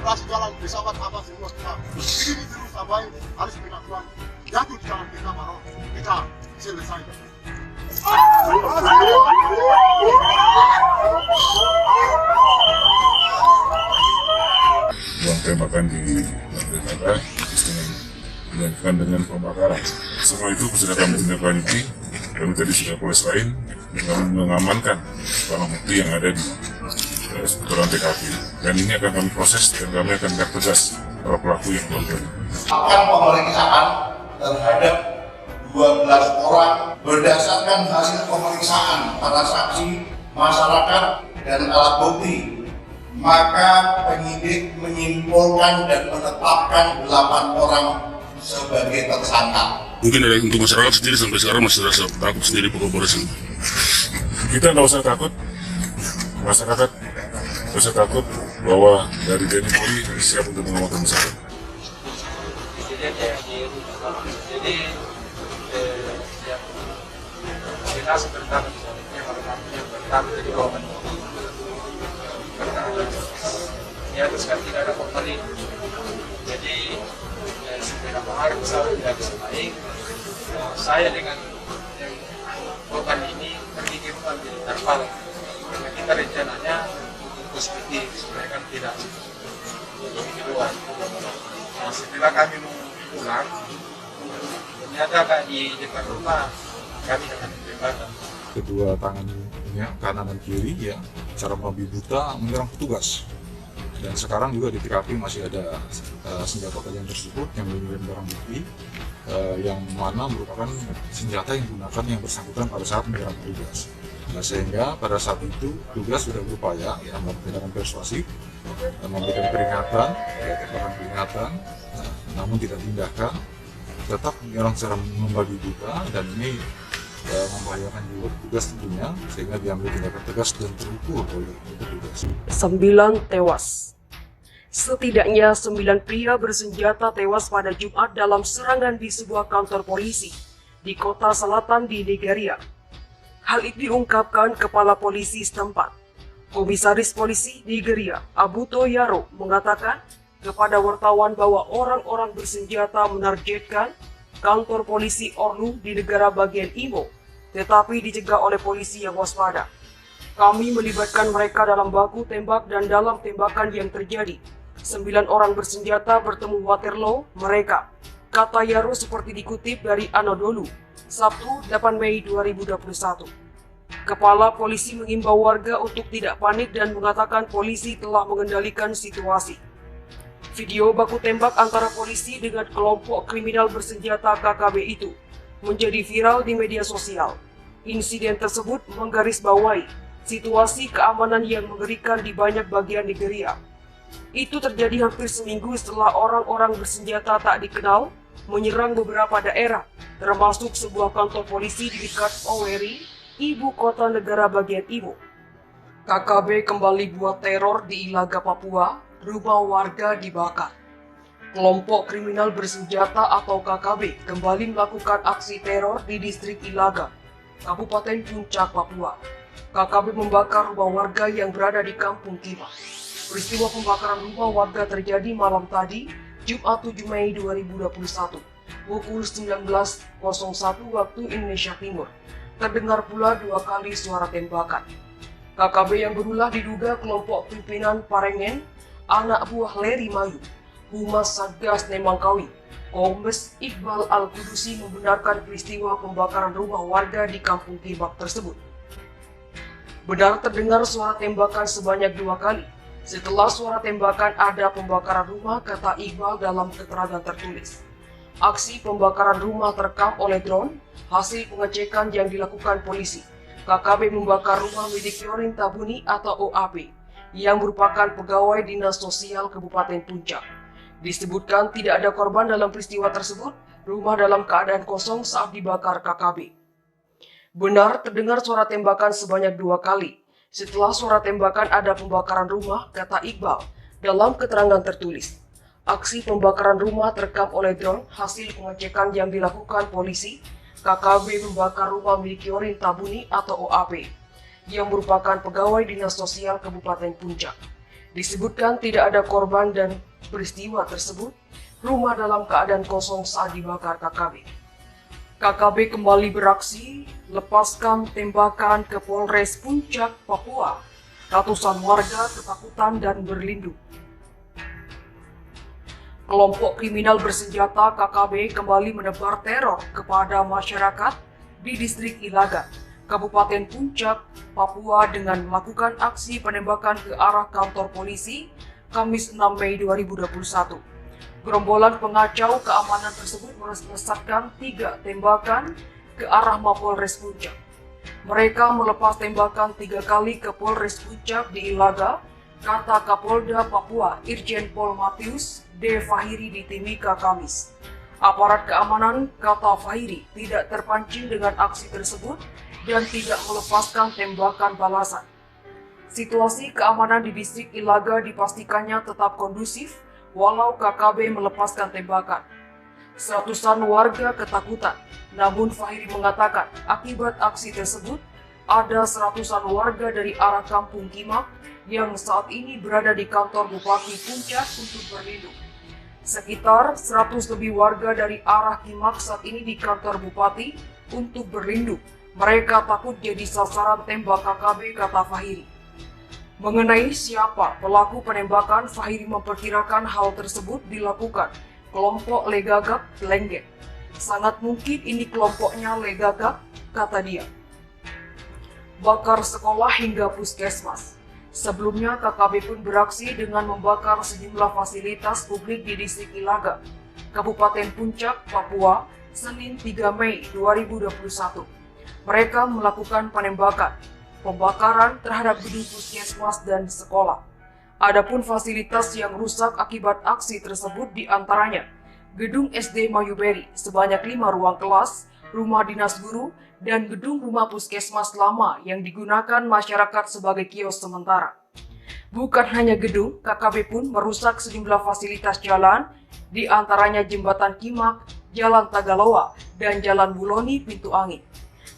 operasi jalan pesawat atas semua kita. Ini terus sampai harus pengakuan jatuh di tangan kita baru kita selesai. Buang tembakan di lantai tangga dilanjutkan dengan pembakaran. Semua itu sudah kami tindak lanjuti. Kami tadi sudah polisi lain dengan mengamankan barang bukti yang ada di seputaran TKP. Dan ini akan kami proses dan kami akan tindak tegas para pelaku yang melakukan. Akan pemeriksaan terhadap 12 orang berdasarkan hasil pemeriksaan para saksi, masyarakat, dan alat bukti. Maka penyidik menyimpulkan dan menetapkan 8 orang sebagai tersangka. Mungkin dari untuk masyarakat sendiri sampai sekarang masih rasa takut sendiri pokok polisi. Kita nggak usah takut, masyarakat nggak usah takut bahwa dari TNI Polri siap untuk mengamankan masyarakat. Jadi kita sebentar yang pertama jadi korban. Ya terus kan tidak ada komplit. Jadi sepeda mahar besar tidak bisa naik. Saya dengan korban ini pergi ke rumah di Tarpal. Karena kita rencananya hospital supaya kan tidak di luar. Nah, setelah kami mau pulang, ternyata Kak di depan rumah kami dengan tembakan. Kedua tangannya kanan dan kiri ya cara membabi buta menyerang petugas. Dan sekarang juga di TKP masih ada senjata tajam tersebut yang menjadi barang bukti yang mana merupakan senjata yang digunakan yang bersangkutan pada saat menyerang petugas. Nah, sehingga pada saat itu petugas sudah berupaya melakukan tindakan persuasif dan memberikan peringatan, tembakan peringatan, namun tidak tindakan, tetap menyerang secara membabi buta dan ini membahayakan jiwa petugas tentunya, sehingga diambil tindakan tegas dan terukur oleh petugas. 9 tewas. Setidaknya 9 pria bersenjata tewas pada Jumat dalam serangan di sebuah kantor polisi di kota selatan di Nigeria. Hal itu diungkapkan Kepala Polisi setempat. Komisaris Polisi Nigeria, Abuto Yaro, mengatakan kepada wartawan bahwa orang-orang bersenjata menargetkan kantor polisi Orlu di negara bagian Imo, tetapi dicegah oleh polisi yang waspada. Kami melibatkan mereka dalam baku tembak dan dalam tembakan yang terjadi. 9 orang bersenjata bertemu Waterloo mereka, kata Yaro seperti dikutip dari Anadolu, Sabtu 8 Mei 2021. Kepala polisi mengimbau warga untuk tidak panik dan mengatakan polisi telah mengendalikan situasi. Video baku tembak antara polisi dengan kelompok kriminal bersenjata KKB itu menjadi viral di media sosial. Insiden tersebut menggarisbawahi situasi keamanan yang mengerikan di banyak bagian Nigeria. Itu terjadi hampir seminggu setelah orang-orang bersenjata tak dikenal menyerang beberapa daerah, termasuk sebuah kantor polisi di dekat Owerri, ibu kota negara bagian Imo. KKB kembali buat teror di Ilaga, Papua. Rumah warga dibakar. Kelompok kriminal bersenjata atau KKB kembali melakukan aksi teror di distrik Ilaga, Kabupaten Puncak, Papua. KKB membakar rumah warga yang berada di Kampung Kiba. Peristiwa pembakaran rumah warga terjadi malam tadi, Jumat 7 Mei 2021, pukul 19.01 waktu Indonesia Timur. Terdengar pula 2 kali suara tembakan. KKB yang berulah diduga kelompok pimpinan Parengen, anak buah Leri Mayu, Humas Satgas Nemangkawi, Kombes Iqbal Al-Kudusi membenarkan peristiwa pembakaran rumah warga di Kampung Kibak tersebut. Benar terdengar suara tembakan sebanyak 2 kali. Setelah suara tembakan ada pembakaran rumah, kata Iqbal dalam keterangan tertulis. Aksi pembakaran rumah terekam oleh drone, hasil pengecekan yang dilakukan polisi. KKB membakar rumah milik Yorin Tabuni atau OAP, yang merupakan pegawai Dinas Sosial Kabupaten Puncak. Disebutkan tidak ada korban dalam peristiwa tersebut, rumah dalam keadaan kosong saat dibakar KKB. Benar terdengar suara tembakan sebanyak 2 kali. Setelah suara tembakan ada pembakaran rumah, kata Iqbal dalam keterangan tertulis. Aksi pembakaran rumah terekam oleh drone, hasil pengecekan yang dilakukan polisi. KKB membakar rumah milik Yorin Tabuni atau OAP, yang merupakan pegawai Dinas Sosial Kabupaten Puncak. Disebutkan tidak ada korban dan peristiwa tersebut, rumah dalam keadaan kosong saat dibakar KKB. KKB kembali beraksi, lepaskan tembakan ke Polres Puncak, Papua. Ratusan warga ketakutan dan berlindung. Kelompok kriminal bersenjata KKB kembali menebar teror kepada masyarakat di distrik Ilaga, Kabupaten Puncak, Papua dengan melakukan aksi penembakan ke arah kantor polisi Kamis 6 Mei 2021. Gerombolan pengacau keamanan tersebut melesatkan 3 tembakan ke arah Mapolres Puncak. Mereka melepas tembakan 3 kali ke Polres Puncak di Ilaga, kata Kapolda Papua Irjen Pol Matius D. Fahiri di Timika Kamis. Aparat keamanan, kata Fahiri, tidak terpancing dengan aksi tersebut dan tidak melepaskan tembakan balasan. Situasi keamanan di distrik Ilaga dipastikannya tetap kondusif walau KKB melepaskan tembakan. Seratusan warga ketakutan, namun Fahiri mengatakan akibat aksi tersebut ada seratusan warga dari arah Kampung Kimak yang saat ini berada di kantor Bupati Puncak untuk berlindung. Sekitar 100 lebih warga dari arah Kimak saat ini di kantor Bupati untuk berlindung. Mereka takut jadi sasaran tembak KKB, kata Fahiri. Mengenai siapa pelaku penembakan, Fahiri memperkirakan hal tersebut dilakukan kelompok Legagak Lengget. Sangat mungkin ini kelompoknya Legagak, kata dia. Bakar sekolah hingga puskesmas. Sebelumnya KKB pun beraksi dengan membakar sejumlah fasilitas publik di distrik Ilaga, Kabupaten Puncak, Papua, Senin 3 Mei 2021. Mereka melakukan penembakan, pembakaran terhadap gedung puskesmas dan sekolah. Adapun fasilitas yang rusak akibat aksi tersebut diantaranya gedung SD Mayuberi sebanyak 5 ruang kelas, rumah dinas guru, dan gedung rumah puskesmas lama yang digunakan masyarakat sebagai kios sementara. Bukan hanya gedung, KKB pun merusak sejumlah fasilitas jalan, di antaranya Jembatan Kimak, Jalan Tagaloa, dan Jalan Buloni Pintu Angin.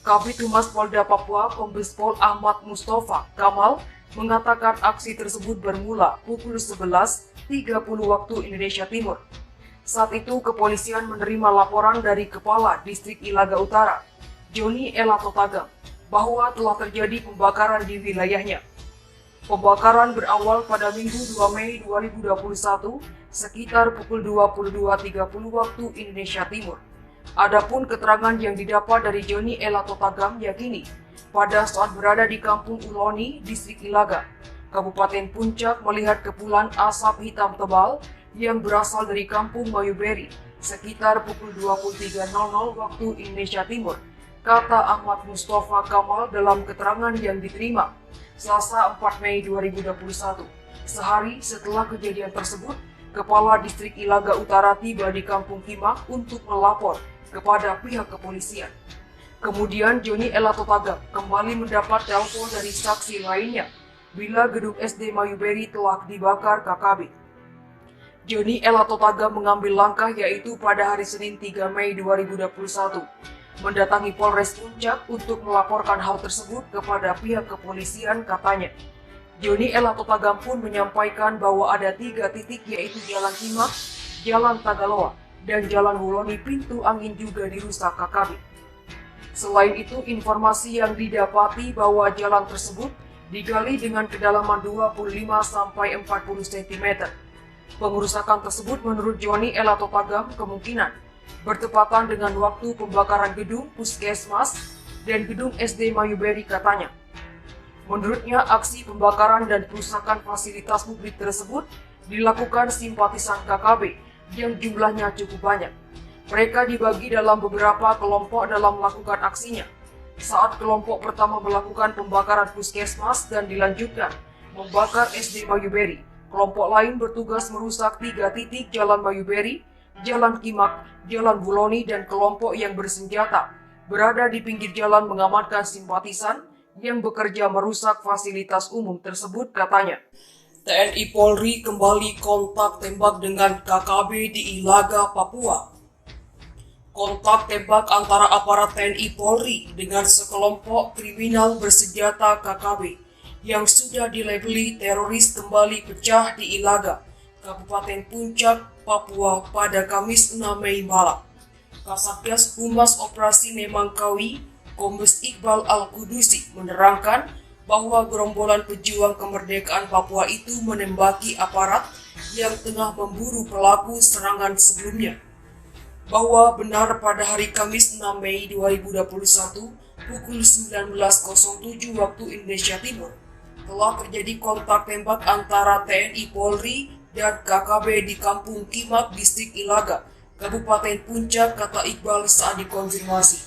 Kabid Humas Polda Papua Kombes Pol Ahmad Mustafa Kamal mengatakan aksi tersebut bermula pukul 11.30 waktu Indonesia Timur. Saat itu kepolisian menerima laporan dari Kepala Distrik Ilaga Utara, Joni Elatotagam, bahwa telah terjadi pembakaran di wilayahnya. Pembakaran berawal pada Minggu 2 Mei 2021 sekitar pukul 22.30 waktu Indonesia Timur. Adapun keterangan yang didapat dari Joni Elatotagam yakini pada saat berada di Kampung Uloni, Distrik Ilaga, Kabupaten Puncak melihat kepulan asap hitam tebal yang berasal dari Kampung Mayuberi sekitar pukul 23.00 waktu Indonesia Timur, kata Ahmad Mustafa Kamal dalam keterangan yang diterima Selasa 4 Mei 2021. Sehari setelah kejadian tersebut, Kepala Distrik Ilaga Utara tiba di Kampung Kimak untuk melapor kepada pihak kepolisian. Kemudian Joni Elatotagam kembali mendapat telepon dari saksi lainnya bila gedung SD Mayuberi telah dibakar KKB. Joni Elatotagam mengambil langkah yaitu pada hari Senin 3 Mei 2021 mendatangi Polres Puncak untuk melaporkan hal tersebut kepada pihak kepolisian, katanya. Joni Elatotagam pun menyampaikan bahwa ada 3 titik yaitu Jalan Kimak, Jalan Tagaloa, dan Jalan Wuloni Pintu Angin juga dirusak KKB. Selain itu, informasi yang didapati bahwa jalan tersebut digali dengan kedalaman 25-40 cm. Pengerusakan tersebut menurut Joni Elatotagam kemungkinan bertepatan dengan waktu pembakaran gedung puskesmas dan gedung SD Mayuberi, katanya. Menurutnya, aksi pembakaran dan perusakan fasilitas publik tersebut dilakukan simpatisan KKB yang jumlahnya cukup banyak. Mereka dibagi dalam beberapa kelompok dalam melakukan aksinya. Saat kelompok pertama melakukan pembakaran puskesmas dan dilanjutkan membakar SD Mayuberi, kelompok lain bertugas merusak 3 titik Jalan Mayuberi, Jalan Kimak, Jalan Buloni, dan kelompok yang bersenjata berada di pinggir jalan mengamankan simpatisan yang bekerja merusak fasilitas umum tersebut, katanya. TNI Polri kembali kontak tembak dengan KKB di Ilaga, Papua. Kontak tembak antara aparat TNI Polri dengan sekelompok kriminal bersenjata KKB yang sudah dilabeli teroris kembali pecah di Ilaga, Kabupaten Puncak, Papua pada Kamis 6 Mei malam. Kasatgas Humas Operasi Nemangkawi, Kombes Iqbal Al-Kudusi menerangkan bahwa gerombolan pejuang kemerdekaan Papua itu menembaki aparat yang tengah memburu pelaku serangan sebelumnya. Bahwa benar pada hari Kamis 6 Mei 2021 pukul 19.07 waktu Indonesia Timur telah terjadi kontak tembak antara TNI Polri dan KKB di Kampung Kimak, Distrik Ilaga, Kabupaten Puncak, kata Iqbal saat dikonfirmasi.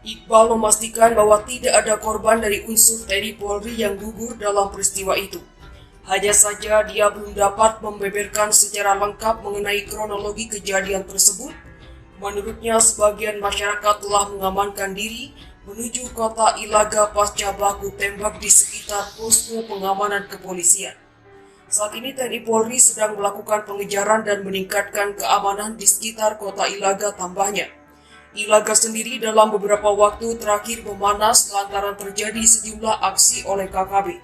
Iqbal memastikan bahwa tidak ada korban dari unsur TNI Polri yang gugur dalam peristiwa itu. Hanya saja dia belum dapat membeberkan secara lengkap mengenai kronologi kejadian tersebut. Menurutnya, sebagian masyarakat telah mengamankan diri menuju kota Ilaga pasca baku tembak di sekitar posko pengamanan kepolisian. Saat ini TNI Polri sedang melakukan pengejaran dan meningkatkan keamanan di sekitar kota Ilaga, tambahnya. Ilaga sendiri dalam beberapa waktu terakhir memanas lantaran terjadi sejumlah aksi oleh KKB.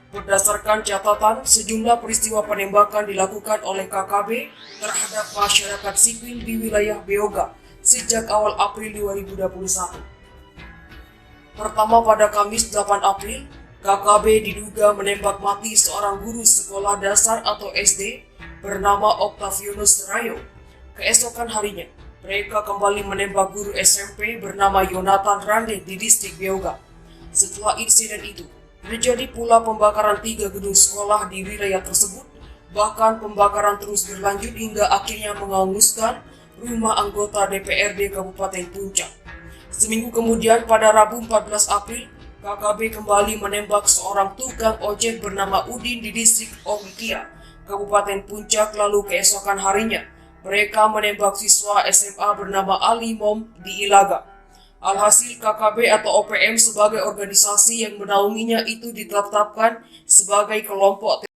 Berdasarkan catatan, sejumlah peristiwa penembakan dilakukan oleh KKB terhadap masyarakat sipil di wilayah Beoga sejak awal April 2021. Pertama, pada Kamis 8 April, KKB diduga menembak mati seorang guru sekolah dasar atau SD bernama Octavianus Rayo. Keesokan harinya, mereka kembali menembak guru SMP bernama Yonatan Rande di distrik Beoga. Setelah insiden itu, terjadi pula pembakaran 3 gedung sekolah di wilayah tersebut. Bahkan pembakaran terus berlanjut hingga akhirnya menghanguskan rumah anggota DPRD Kabupaten Puncak. Seminggu kemudian pada Rabu 14 April, KKB kembali menembak seorang tukang ojek bernama Udin di distrik Omikia, Kabupaten Puncak. Lalu keesokan harinya, mereka menembak siswa SMA bernama Ali Mom di Ilaga. Alhasil, KKB atau OPM sebagai organisasi yang menaunginya itu ditetapkan sebagai kelompok